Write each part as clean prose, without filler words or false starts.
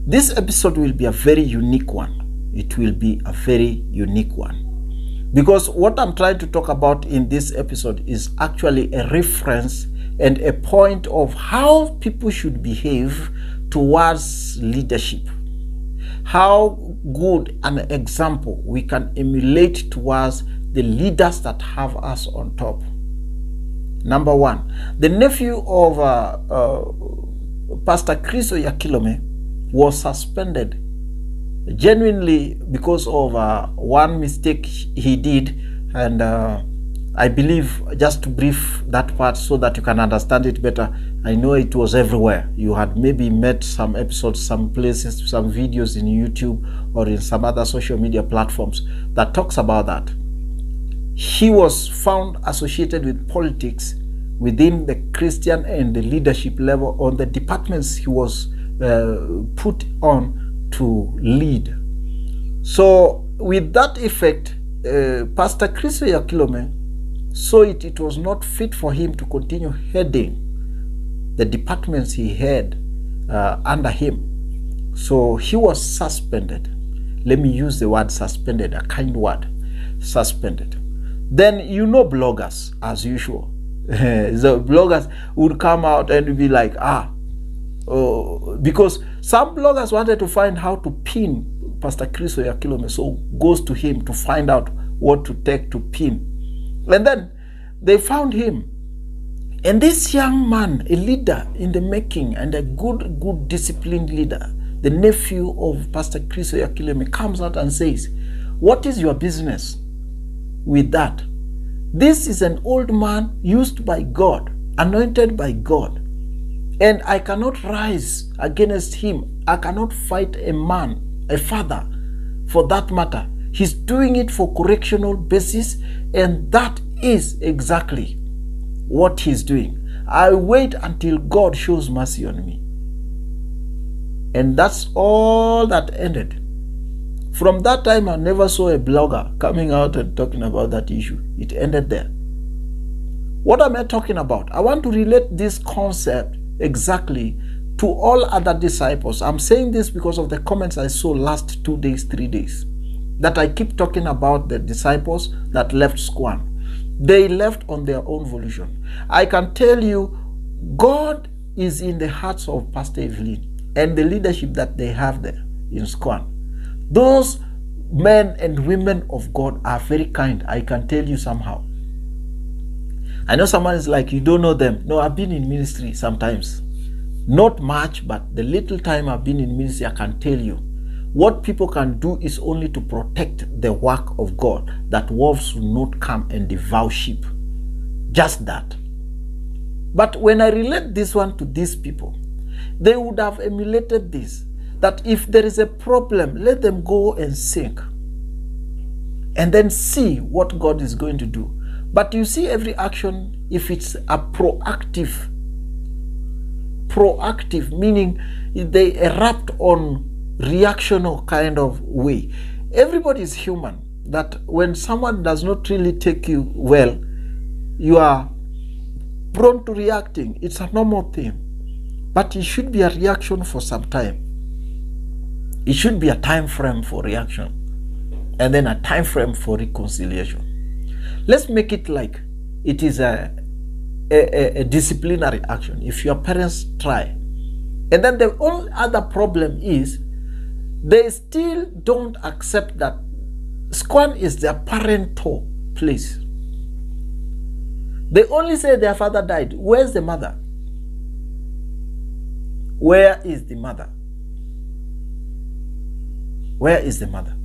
This episode will be a very unique one. It will be a very unique one. Because what I'm trying to talk about in this episode is actually a reference and a point of how people should behave towards leadership. How good an example we can emulate towards the leaders that have us on top. Number one, the nephew of Pastor Chris Oyakilome was suspended genuinely because of one mistake he did, and I believe, just to brief that part so that you can understand it better, I know it was everywhere. You had maybe met some episodes, some places, some videos in YouTube or in some other social media platforms that talks about that. He was found associated with politics within the Christian and the leadership level on the departments he was put on to lead. So with that effect, Pastor Chris Oyakilome saw it was not fit for him to continue heading the departments he had under him. So he was suspended. Let me use the word suspended, a kind word, suspended. Then bloggers, as usual. The bloggers would come out and be like, because some bloggers wanted to find how to pin Pastor Chris Oyakilome, so goes to him to find out what to take to pin. And then they found him. And this young man, a leader in the making and a good disciplined leader, the nephew of Pastor Chris Oyakilome, comes out and says, what is your business with that? This is an old man used by God, anointed by God. And I cannot rise against him. I cannot fight a man, a father, for that matter. He's doing it for correctional basis, and that is exactly what he's doing. I wait until God shows mercy on me. And that's all that ended. From that time, I never saw a blogger coming out and talking about that issue. It ended there. What am I talking about? I want to relate this concept exactly to all other disciples. I'm saying this because of the comments I saw last 2 days, 3 days, that I keep talking about the disciples that left Scoan. They left on their own volition. I can tell you, God is in the hearts of Pastor Evelyn and the leadership that they have there in Scoan. Those men and women of God are very kind, I can tell you somehow. I know someone is like, you don't know them. No, I've been in ministry sometimes. Not much, but the little time I've been in ministry, I can tell you, what people can do is only to protect the work of God, that wolves will not come and devour sheep. Just that. But when I relate this one to these people, they would have emulated this, that if there is a problem, let them go and sink and then see what God is going to do. But you see, every action, if it's a proactive, meaning they erupt on reactional kind of way. Everybody is human, that when someone does not really take you well, you are prone to reacting. It's a normal thing. But it should be a reaction for some time. It should be a time frame for reaction, and then a time frame for reconciliation. Let's make it like it is a disciplinary action. If your parents try, and then the only other problem is they still don't accept that Scoan is their parental place. They only say their father died. Where's the mother? Where is the mother? Where is the mother?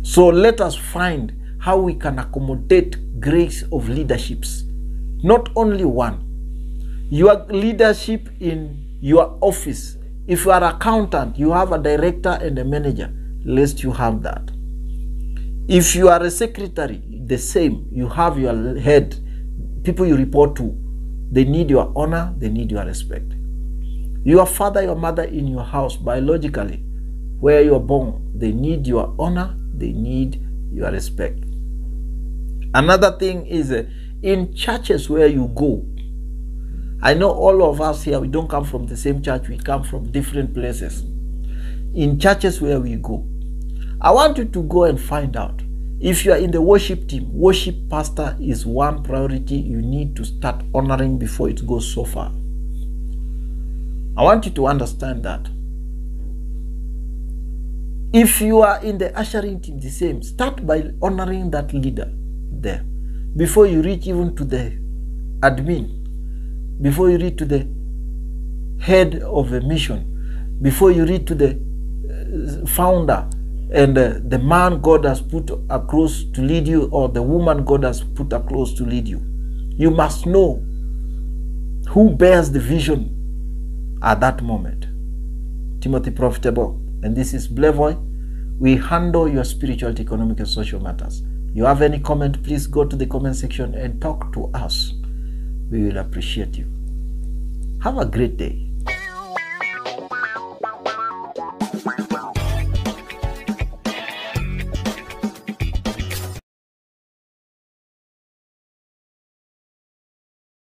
So let us find how we can accommodate grace of leaderships. Not only one. Your leadership in your office. If you are an accountant, you have a director and a manager. Lest you have that. If you are a secretary, the same. You have your head, people you report to. They need your honor, they need your respect. Your father, your mother in your house, biologically, where you are born, they need your honor, they need your respect. Another thing is in churches where you go. I know all of us here, we don't come from the same church, we come from different places. in churches where we go. I want you to go and find out. If you are in the worship team, worship pastor is one priority you need to start honoring before it goes so far. I want you to understand that. If you are in the ushering team, the same. Start by honoring that leader there before you reach even to the admin, before you reach to the head of a mission, before you reach to the founder and the man God has put across to lead you, or the woman God has put across to lead you. You must know who bears the vision at that moment. Timothy Profitable, and this is Blevoy. We handle your spiritual, economic, and social matters. You have any comment, please go to the comment section and talk to us. We will appreciate you. Have a great day.